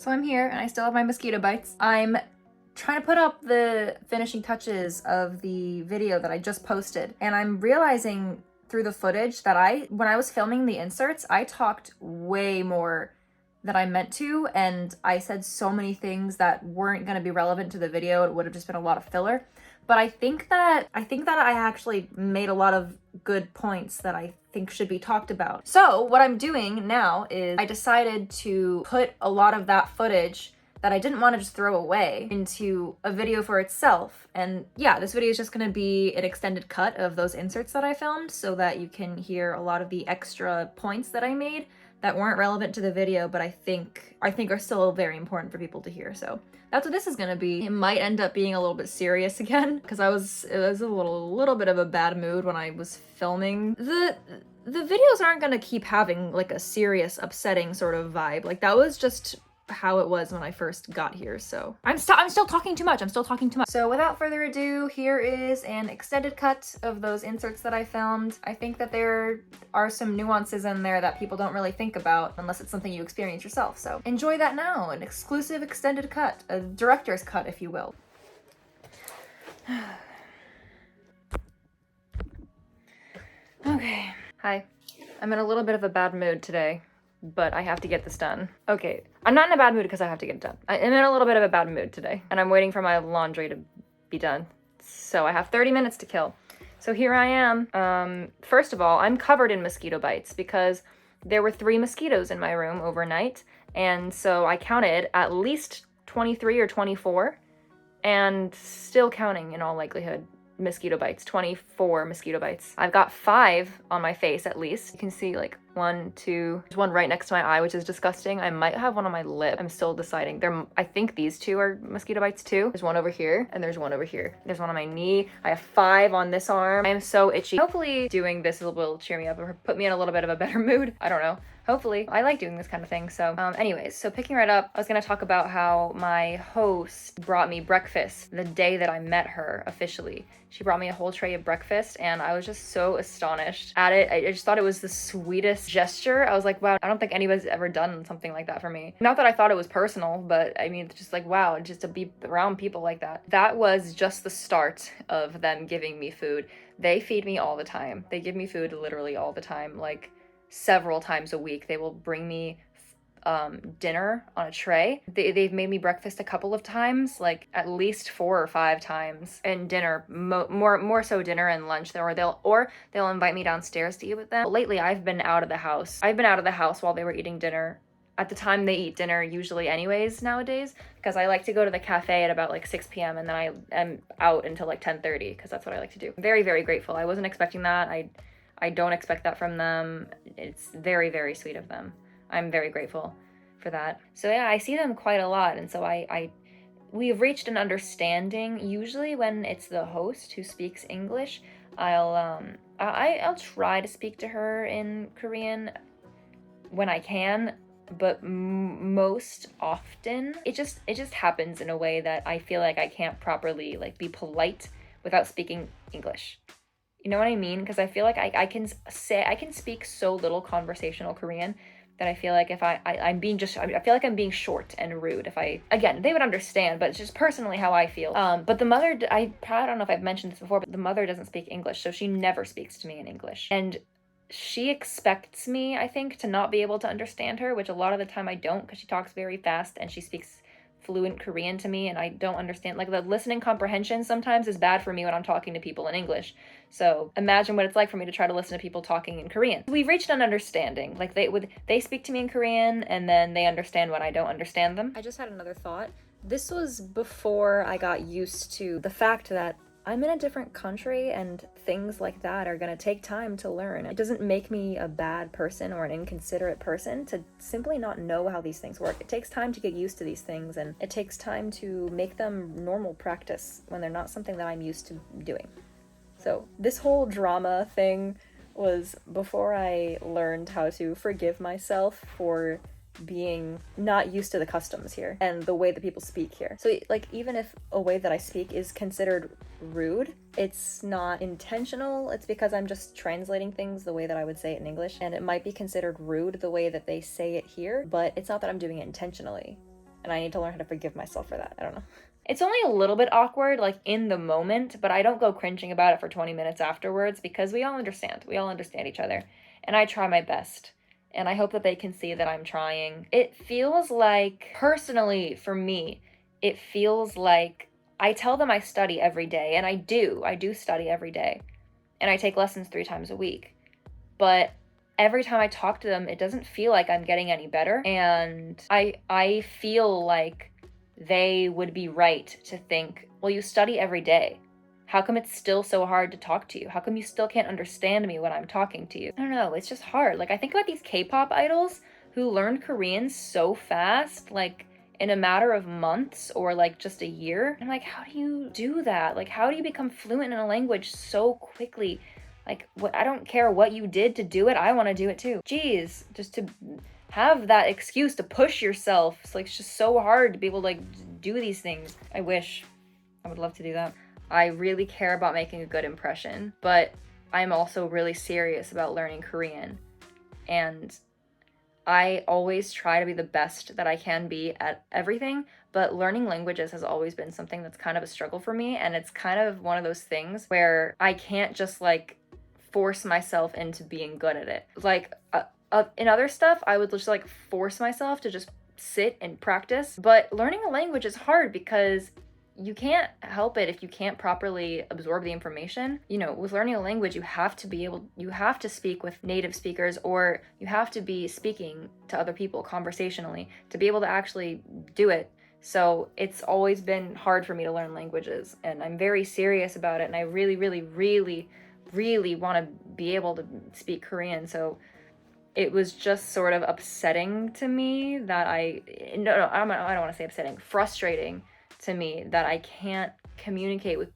So I'm here and I still have my mosquito bites. I'm trying to put up the finishing touches of the video that I just posted, and I'm realizing through the footage that when I was filming the inserts, I talked way more than I meant to, and I said so many things that weren't going to be relevant to the video. It would have just been a lot of filler. But I think that I actually made a lot of good points that I think should be talked about. So what I'm doing now is I decided to put a lot of that footage that I didn't want to just throw away into a video for itself. And yeah, this video is just going to be an extended cut of those inserts that I filmed so that you can hear a lot of the extra points that I made that weren't relevant to the video, but I think are still very important for people to hear. So that's what this is gonna be. It might end up being a little bit serious again, because it was a little bit of a bad mood when I was filming. The videos aren't gonna keep having like a serious, upsetting sort of vibe. Like that was just how it was when I first got here. So I'm still talking too much. So without further ado, here is an extended cut of those inserts that I filmed. I think that there are some nuances in there that people don't really think about unless it's something you experience yourself. So enjoy that now, an exclusive extended cut, a director's cut, if you will. Okay. Hi. I'm in a little bit of a bad mood today, but I have to get this done. Okay, I'm not in a bad mood because I have to get it done. I'm in a little bit of a bad mood today, and I'm waiting for my laundry to be done. So I have 30 minutes to kill. So here I am. First of all, I'm covered in mosquito bites because there were 3 mosquitoes in my room overnight, and so I counted at least 23 or 24, and still counting in all likelihood. Mosquito bites, 24 mosquito bites. I've got 5 on my face at least. You can see like 1, 2, there's one right next to my eye, which is disgusting. I might have one on my lip. I'm still deciding. I think these 2 are mosquito bites too. There's one over here and there's one over here. There's one on my knee. I have 5 on this arm. I am so itchy. Hopefully doing this will cheer me up or put me in a little bit of a better mood. I don't know. Hopefully. I like doing this kind of thing. So anyways, so picking right up, I was gonna talk about how my host brought me breakfast the day that I met her officially. She brought me a whole tray of breakfast and I was just so astonished at it. I just thought it was the sweetest gesture. I was like, wow, I don't think anybody's ever done something like that for me. Not that I thought it was personal, but I mean, it's just like, wow, just to be around people like that. That was just the start of them giving me food. They feed me all the time. They give me food literally all the time. Like, several times a week. They will bring me dinner on a tray. They've made me breakfast a couple of times, like at least 4 or 5 times, and dinner, more so dinner and lunch, or they'll invite me downstairs to eat with them. Lately I've been out of the house while they were eating dinner. At the time they eat dinner usually anyways nowadays, because I like to go to the cafe at about like 6 p.m. and then I am out until like 10:30 because that's what I like to do. Very, very grateful. I wasn't expecting that. I don't expect that from them. It's very, very sweet of them. I'm very grateful for that. So yeah, I see them quite a lot, and so we've reached an understanding. Usually when it's the host who speaks English, I'll try to speak to her in Korean when I can, but most often it just happens in a way that I feel like I can't properly like be polite without speaking English. You know what I mean? Because I feel like I can speak so little conversational Korean that I feel like if I feel like I'm being short and rude if again, they would understand, but it's just personally how I feel. But the mother, I don't know if I've mentioned this before, but the mother doesn't speak English, so she never speaks to me in English. And she expects me, I think, to not be able to understand her, which a lot of the time I don't, because she talks very fast and she speaks fluent Korean to me and I don't understand. Like, the listening comprehension sometimes is bad for me when I'm talking to people in English. So imagine what it's like for me to try to listen to people talking in Korean. We've reached an understanding. Like, they speak to me in Korean and then they understand when I don't understand them. I just had another thought. This was before I got used to the fact that I'm in a different country and things like that are gonna take time to learn. It doesn't make me a bad person or an inconsiderate person to simply not know how these things work. It takes time to get used to these things, and it takes time to make them normal practice when they're not something that I'm used to doing. So this whole drama thing was before I learned how to forgive myself for being not used to the customs here and the way that people speak here. So like, even if a way that I speak is considered rude, it's not intentional. It's because I'm just translating things the way that I would say it in English, and it might be considered rude the way that they say it here, but it's not that I'm doing it intentionally. and I need to learn how to forgive myself for that. I don't know. It's only a little bit awkward, like in the moment, but I don't go cringing about it for 20 minutes afterwards because we all understand. We all understand each other. And I try my best. And I hope that they can see that I'm trying. It feels like, personally, for me, it feels like I tell them I study every day, and I do. I do study every day. And I take lessons 3 times a week. But every time I talk to them, it doesn't feel like I'm getting any better. And I feel like they would be right to think, well, you study every day. How come it's still so hard to talk to you? How come you still can't understand me when I'm talking to you? I don't know, it's just hard. Like, I think about these K-pop idols who learned Korean so fast, like in a matter of months or like just a year. I'm like, how do you do that? Like, how do you become fluent in a language so quickly? Like, what? I don't care what you did to do it. I want to do it too. Jeez, just to have that excuse to push yourself. It's like, it's just so hard to be able to like do these things. I would love to do that. I really care about making a good impression, but I'm also really serious about learning Korean. And I always try to be the best that I can be at everything, but learning languages has always been something that's kind of a struggle for me. And it's kind of one of those things where I can't just like force myself into being good at it. Like, in other stuff, I would just like force myself to just sit and practice. But learning a language is hard because you can't help it if you can't properly absorb the information. You know, with learning a language, you have to speak with native speakers, or you have to be speaking to other people conversationally to be able to actually do it. So it's always been hard for me to learn languages, and I'm very serious about it, and I really, really, really, really want to be able to speak Korean. So it was just sort of upsetting to me that I don't want to say upsetting, frustrating to me that I can't communicate with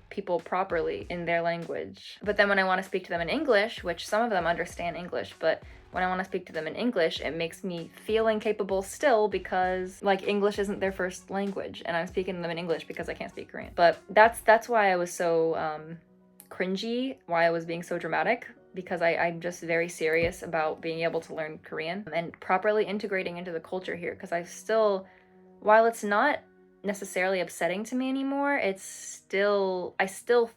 people properly in their language. But then when I want to speak to them in English, which some of them understand English, but when I want to speak to them in English, it makes me feel incapable still because like English isn't their first language, and I'm speaking to them in English because I can't speak Korean. But that's why I was so cringy, why I was being so dramatic, because I'm just very serious about being able to learn Korean and properly integrating into the culture here, because while it's not necessarily upsetting to me anymore, I still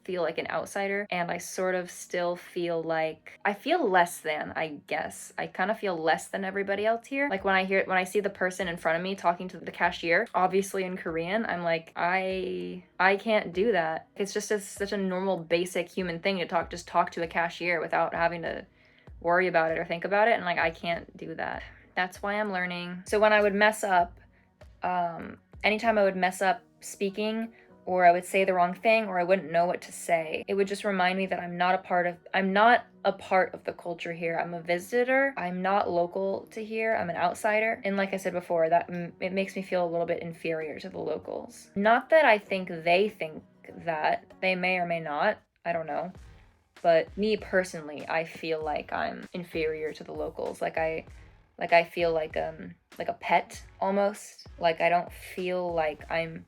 feel like an outsider, and I sort of still feel like I feel less than, I guess. I kind of feel less than everybody else here. Like when I see the person in front of me talking to the cashier, obviously in Korean, I'm like, I can't do that. It's just such a normal, basic human thing to talk to a cashier without having to worry about it or think about it, and like I can't do that. That's why I'm learning. So when I would mess up, anytime I would mess up speaking, or I would say the wrong thing, or I wouldn't know what to say, it would just remind me that I'm not a part of the culture here. I'm a visitor. I'm not local to here. I'm an outsider. And like I said before, that it makes me feel a little bit inferior to the locals. Not that I think they think that. They may or may not. I don't know. But me personally, I feel like I'm inferior to the locals. Like I feel like a pet almost. Like I don't feel like I'm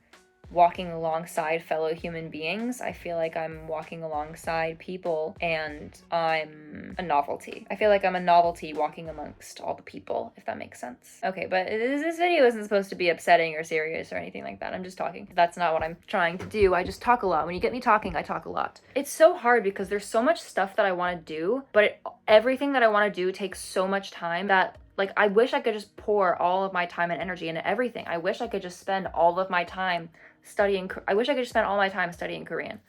walking alongside fellow human beings. I feel like I'm walking alongside people, and I'm a novelty. I feel like I'm a novelty walking amongst all the people, if that makes sense. Okay, but this video isn't supposed to be upsetting or serious or anything like that. I'm just talking. That's not what I'm trying to do. I just talk a lot. When you get me talking, I talk a lot. It's so hard because there's so much stuff that I want to do, but everything that I want to do takes so much time that like, I wish I could just pour all of my time and energy into everything. I wish I could just spend all of my time studying. I wish I could just spend all my time studying Korean.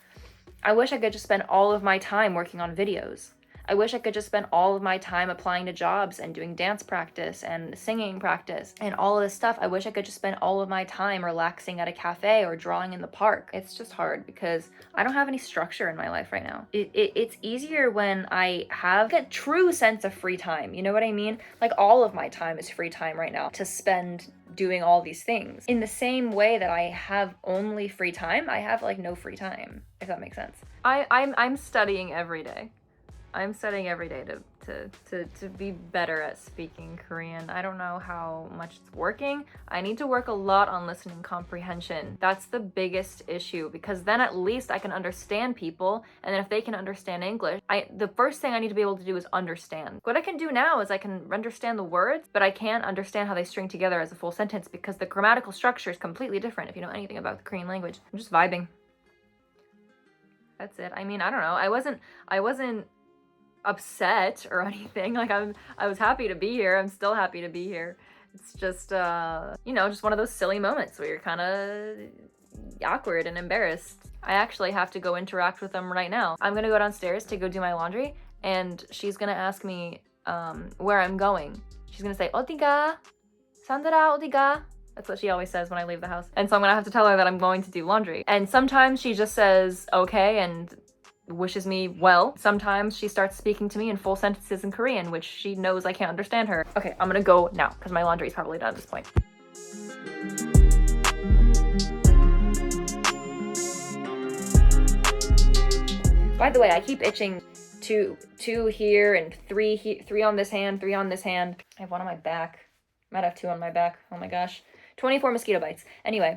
I wish I could just spend all of my time working on videos. I wish I could just spend all of my time applying to jobs and doing dance practice and singing practice and all of this stuff. I wish I could just spend all of my time relaxing at a cafe or drawing in the park. It's just hard because I don't have any structure in my life right now. It's easier when I have a true sense of free time. You know what I mean? Like all of my time is free time right now to spend doing all these things. In the same way that I have only free time, I have like no free time, if that makes sense. I'm studying every day. I'm studying every day to be better at speaking Korean. I don't know how much it's working. I need to work a lot on listening comprehension. That's the biggest issue, because then at least I can understand people, and then if they can understand English, the first thing I need to be able to do is understand. What I can do now is I can understand the words, but I can't understand how they string together as a full sentence because the grammatical structure is completely different if you know anything about the Korean language. I'm just vibing. That's it. I mean, I don't know. I wasn't upset or anything. Like I was happy to be here. I'm still happy to be here. It's just you know, just one of those silly moments where you're kind of awkward and embarrassed. I actually have to go interact with them right now. I'm gonna go downstairs to go do my laundry, and she's gonna ask me where I'm going. She's gonna say 어디가? Sandra 어디가? That's what she always says when I leave the house. And so I'm gonna have to tell her that I'm going to do laundry. And sometimes she just says okay and wishes me well. Sometimes she starts speaking to me in full sentences in Korean, which she knows I can't understand her. Okay, I'm gonna go now because my laundry is probably done at this point. By the way, I keep itching two here and three on this hand, three on this hand. I have one on my back. Might have two on my back. Oh my gosh. 24 mosquito bites. Anyway,